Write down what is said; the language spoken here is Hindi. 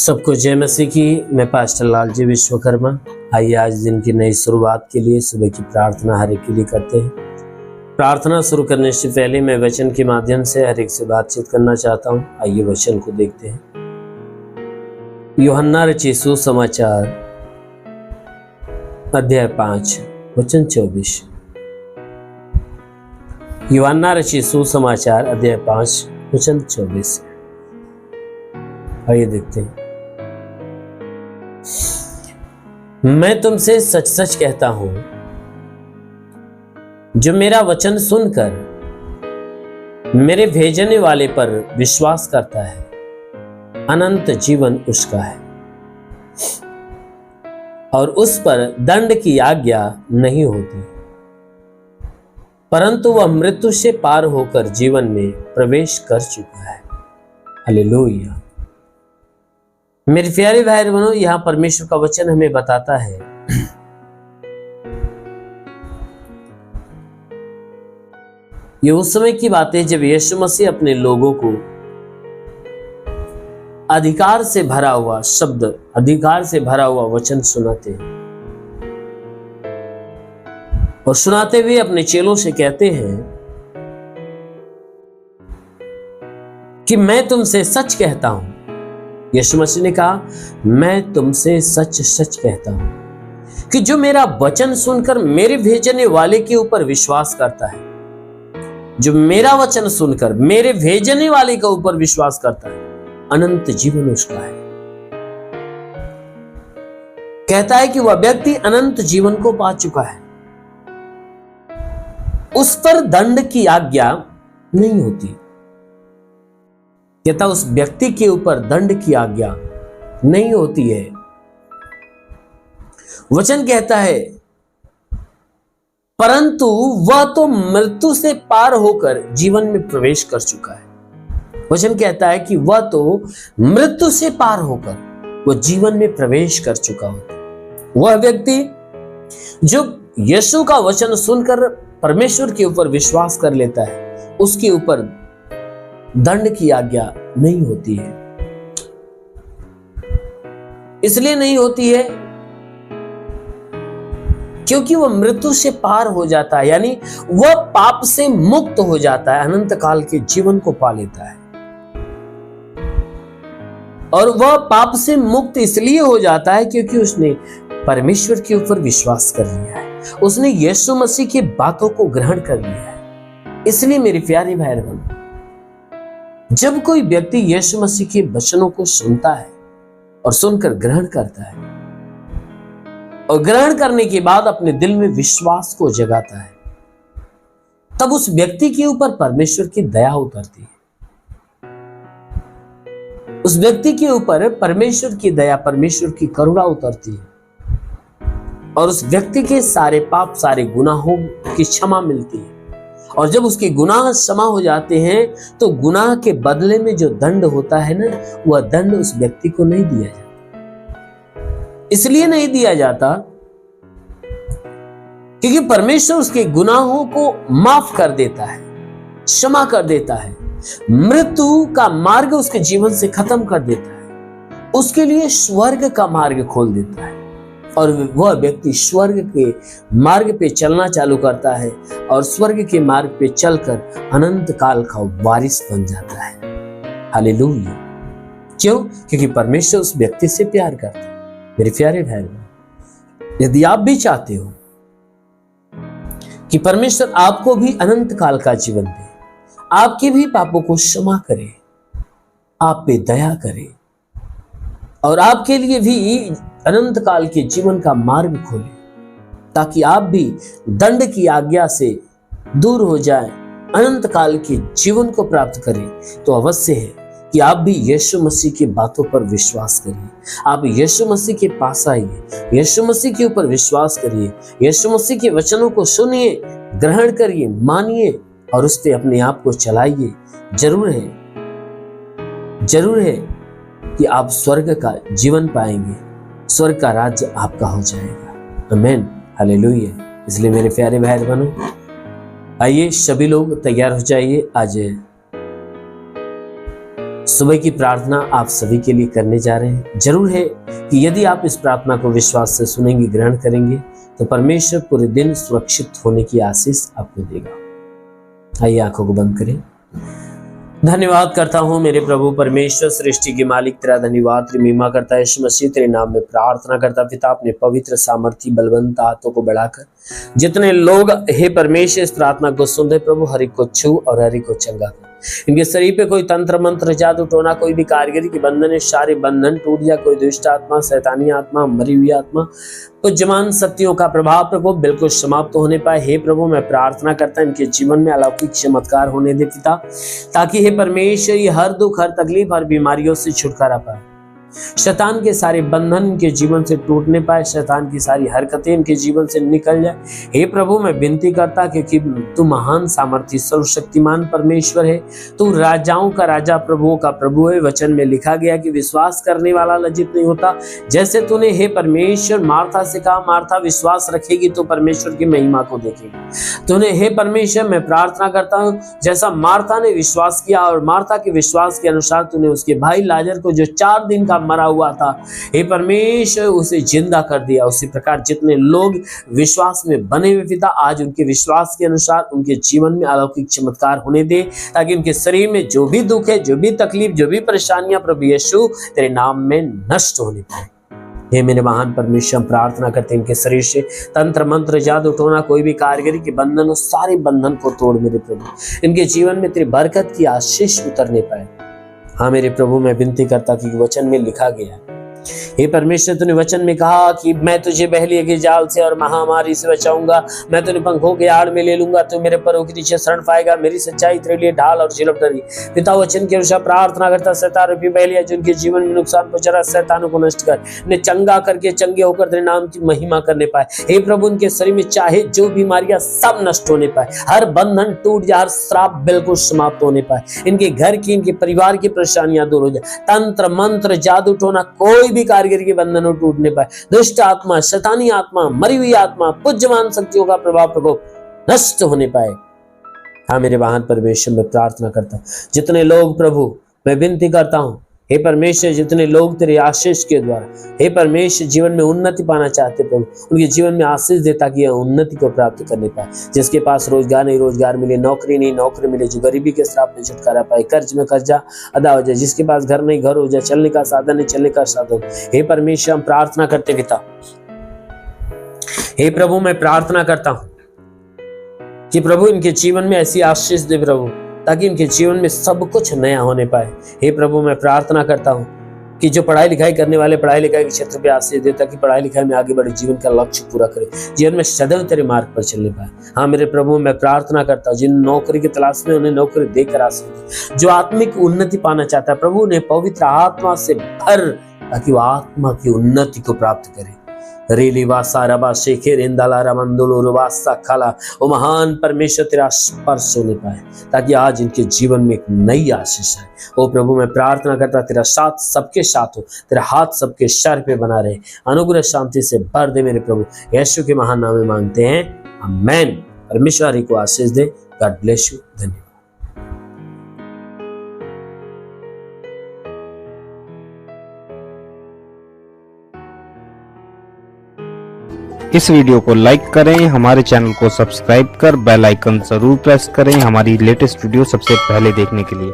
सबको जय मसीह की। मैं पास्टर लालजी विश्वकर्मा। आइए आज दिन की नई शुरुआत के लिए सुबह की प्रार्थना हर एक के लिए करते हैं। प्रार्थना शुरू करने से पहले मैं वचन के माध्यम से हर एक से बातचीत करना चाहता हूँ। आइए वचन को देखते हैं। यूहन्ना रचित सुसमाचार अध्याय 5 वचन 24। यूहन्ना रचित सुसमाचार अध्याय 5 वचन 24। आइए देखते हैं। मैं तुमसे सच सच कहता हूं, जो मेरा वचन सुनकर मेरे भेजने वाले पर विश्वास करता है, अनंत जीवन उसका है और उस पर दंड की आज्ञा नहीं होती, परंतु वह मृत्यु से पार होकर जीवन में प्रवेश कर चुका है। हालेलुया। मेरे प्यारे भाई बहनों, यहां परमेश्वर का वचन हमें बताता है ये उस समय की बात है जब यीशु मसीह अपने लोगों को अधिकार से भरा हुआ शब्द, अधिकार से भरा हुआ वचन सुनाते हैं और सुनाते हुए अपने चेलों से कहते हैं कि मैं तुमसे सच कहता हूं। यीशु मसीह ने कहा, मैं तुमसे सच सच कहता हूं कि जो मेरा वचन सुनकर मेरे भेजने वाले के ऊपर विश्वास करता है, जो मेरा वचन सुनकर मेरे भेजने वाले के ऊपर विश्वास करता है, अनंत जीवन उसका है। कहता है कि वह व्यक्ति अनंत जीवन को पा चुका है, उस पर दंड की आज्ञा नहीं होती। कहता उस व्यक्ति के ऊपर दंड की आज्ञा नहीं होती है। वचन कहता है परंतु वह तो मृत्यु से पार होकर जीवन में प्रवेश कर चुका है। वचन कहता है कि वह तो मृत्यु से पार होकर वह जीवन में प्रवेश कर चुका होता। वह व्यक्ति जो यीशु का वचन सुनकर परमेश्वर के ऊपर विश्वास कर लेता है, उसके ऊपर दंड की आज्ञा नहीं होती है। इसलिए नहीं होती है क्योंकि वह मृत्यु से पार हो जाता है, यानी वह पाप से मुक्त हो जाता है, अनंत काल के जीवन को पा लेता है। और वह पाप से मुक्त इसलिए हो जाता है क्योंकि उसने परमेश्वर के ऊपर विश्वास कर लिया है, उसने यीशु मसीह की बातों को ग्रहण कर लिया है। इसलिए मेरे प्यारे भाई बहन, जब कोई व्यक्ति यीशु मसीह के वचनों को सुनता है और सुनकर ग्रहण करता है और ग्रहण करने के बाद अपने दिल में विश्वास को जगाता है, तब उस व्यक्ति के ऊपर परमेश्वर की दया उतरती है। उस व्यक्ति के ऊपर परमेश्वर की दया, परमेश्वर की करुणा उतरती है और उस व्यक्ति के सारे पाप, सारे गुनाहों की क्षमा मिलती है। और जब उसके गुनाह क्षमा हो जाते हैं तो गुनाह के बदले में जो दंड होता है ना, वह दंड उस व्यक्ति को नहीं दिया जाता। इसलिए नहीं दिया जाता क्योंकि परमेश्वर उसके गुनाहों को माफ कर देता है, क्षमा कर देता है, मृत्यु का मार्ग उसके जीवन से खत्म कर देता है, उसके लिए स्वर्ग का मार्ग खोल देता है और वह व्यक्ति स्वर्ग के मार्ग पे चलना चालू करता है और स्वर्ग के मार्ग पे चलकर अनंत काल का वारिस बन जाता है। हालेलुया। क्यों? क्योंकि परमेश्वर उस व्यक्ति से प्यार करता है। मेरे प्यारे भाई, यदि आप भी चाहते हो कि परमेश्वर आपको भी अनंत काल का जीवन दे, आपके भी पापों को क्षमा करे, आप पे दया करे और आपके लिए भी अनंत काल के जीवन का मार्ग खोले, ताकि आप भी दंड की आज्ञा से दूर हो जाए, अनंत काल के जीवन को प्राप्त करें, तो अवश्य है कि आप भी यीशु मसीह की बातों पर विश्वास करिए। आप यीशु मसीह के पास आइए, यीशु मसीह के ऊपर विश्वास करिए, यीशु मसीह के वचनों को सुनिए, ग्रहण करिए, मानिए और उस पर अपने आप को चलाइए। जरूर है कि आप स्वर्ग का जीवन पाएंगे, स्वर्ग का राज्य आपका हो जाएगा। आमीन। हालेलुया। इसलिए मेरे प्यारे भाई बहनों, आइए सभी लोग तैयार हो जाइए। आज सुबह की प्रार्थना आप सभी के लिए करने जा रहे हैं। जरूर है कि यदि आप इस प्रार्थना को विश्वास से सुनेंगे, ग्रहण करेंगे, तो परमेश्वर पूरे दिन सुरक्षित होने की आशीष आपको देगा। आइए आंखों को बंद करें। धन्यवाद करता हूँ मेरे प्रभु परमेश्वर, सृष्टि के मालिक, तेरा धन्यवाद, तेरी महिमा करता है यीशु मसीह, तेरे नाम में प्रार्थना करता पिता, अपने पवित्र सामर्थी बलवंत हाथों को बढ़ाकर जितने लोग हे परमेश्वर इस प्रार्थना को सुन रहे प्रभु, हर एक को छू और हर एक को चंगा कर। इनके शरीर पे कोई तंत्र मंत्र जादू टोना, कोई भी कारीगरी के बंधन है, सारे बंधन टूट जा। कोई दुष्ट आत्मा, शैतानी आत्मा, मरी हुई आत्मा, पूज्यमान शक्तियों का प्रभाव प्रभु बिल्कुल समाप्त होने पाए। हे प्रभु मैं प्रार्थना करता इनके जीवन में अलौकिक चमत्कार होने दे पिता, ताकि हे परमेश्वर ये हर दुख, हर तकलीफ, हर बीमारियों से छुटकारा पाए। शैतान के सारे बंधन इनके जीवन से टूटने पाए, शैतान की सारी हरकतें इनके जीवन से निकल जाए। हे प्रभु मैं विनती करता क्योंकि तू महान सामर्थी सर्वशक्तिमान परमेश्वर है, तू राजाओं का राजा, प्रभुओं का प्रभु है। वचन में लिखा गया कि विश्वास करने वाला लज्जित नहीं होता। जैसे तूने हे परमेश्वर मार्था से कहा, मार्था विश्वास रखेगी तो परमेश्वर की महिमा को देखेगी। तूने हे परमेश्वर मैं प्रार्थना करता हूँ, जैसा मार्था ने विश्वास किया और मार्था के विश्वास के अनुसार तूने उसके भाई लाजर को जो 4 दिन का मरा हुआ था, हे परमेश्वर उसे जिंदा कर दिया। उसी प्रकार जितने लोग विश्वास में बने हुए पिता, आज उनके विश्वास के अनुसार उनके जीवन में अलौकिक चमत्कार होने दे, ताकि उनके शरीर में जो भी दुख है, जो भी तकलीफ, जो भी परेशानियां प्रभु यीशु तेरे नाम में नष्ट होने पाए। हे मेरे महान परमेश्वर प्रार्थना करते इनके शरीर से तंत्र मंत्र जादू टोना, कोई भी कारीगरी के बंधन हो, सारे बंधन को तोड़ मेरे प्रभु। इनके जीवन में तेरी बरकत की आशीष उतरने पाए। हाँ मेरे प्रभु मैं विनती करता कि वचन में लिखा गया है, हे परमेश्वर तूने वचन में कहा कि मैं तुझे बहलिए के जाल से और महामारी से बचाऊंगा, मैं तुझे पंखों के आड़ में ले लूंगा, तू मेरे पैरों के नीचे शरण पाएगा, मेरी सच्चाई तेरे लिए ढाल और झिलम ठहरी। पिता वचन के अनुसार प्रार्थना करता शैतान रूपी बहलिया जिनके जीवन में नुकसान पहुंचा रहा, शैतानों को नष्ट कर, उन्हें चंगा करके चंगे होकर तेरे नाम की महिमा करने पाए। हे प्रभु उनके शरीर में चाहे जो बीमारियां सब नष्ट होने पाए, हर बंधन टूट जाए, हर श्राप बिल्कुल समाप्त होने पाए। इनके घर की, इनके परिवार की परेशानियां दूर हो जाए, तंत्र मंत्र जादू टोना, कोई भी कारीगरी के बंधनों टूटने पाए, दुष्ट आत्मा, शैतानी आत्मा, मरी हुई आत्मा, पूज्यमान शक्तियों का प्रभाव प्रकोप नष्ट होने पाए। हाँ मेरे महान परमेश्वर मैं प्रार्थना करता हूं, जितने लोग प्रभु मैं विनती करता हूं, हे परमेश्वर जितने लोग तेरे आशीष के द्वारा हे परमेश्वर जीवन में उन्नति पाना चाहते प्रभु, उनके जीवन में आशीष दे ताकि यह उन्नति को प्राप्त करने पाए। जिसके पास रोजगार नहीं रोजगार मिले, नौकरी नहीं नौकरी मिले, जो गरीबी के श्राप में छुटकारा पाए, कर्ज में कर्जा अदा हो जाए, जिसके पास घर नहीं घर हो जाए, चलने का साधन नहीं चलने का साधन। हे परमेश्वर हम प्रार्थना करते पिता, हे प्रभु मैं प्रार्थना करता हूं कि प्रभु इनके जीवन में ऐसी आशीष दे प्रभु, ताकि इनके जीवन में सब कुछ नया होने पाए। हे प्रभु मैं प्रार्थना करता हूं कि जो पढ़ाई लिखाई करने वाले पढ़ाई लिखाई के क्षेत्र पे आशीष दे, ताकि पढ़ाई लिखाई में आगे बढ़े, जीवन का लक्ष्य पूरा करे, जीवन में सदैव तेरे मार्ग पर चलने पाए। हाँ मेरे प्रभु मैं प्रार्थना करता हूँ जिन नौकरी की तलाश में उन्हें नौकरी देकर आशीष दे, जो आत्मिक उन्नति पाना चाहता है प्रभु उन्हें पवित्र आत्मा से भर, ताकि वो आत्मा की उन्नति को प्राप्त करे। रेली वासा रबा शेखे रेंदाला रमंदुलो रुवासा खाला, वो महान परमेश्वर तेरा स्पर्श होने पाए, ताकि आज इनके जीवन में एक नई आशीष है। ओ प्रभु मैं प्रार्थना करता तेरा साथ सबके साथ हो, तेरा हाथ सबके सर पे बना रहे, अनुग्रह शांति से भर दे मेरे प्रभु, यीशु के महान नाम में मांगते हैं, आमेन। परमेश्वर ही को आशीष दे। God bless you. धन्यवाद। इस वीडियो को लाइक करें, हमारे चैनल को सब्सक्राइब कर बेल आइकन जरूर प्रेस करें हमारी लेटेस्ट वीडियो सबसे पहले देखने के लिए।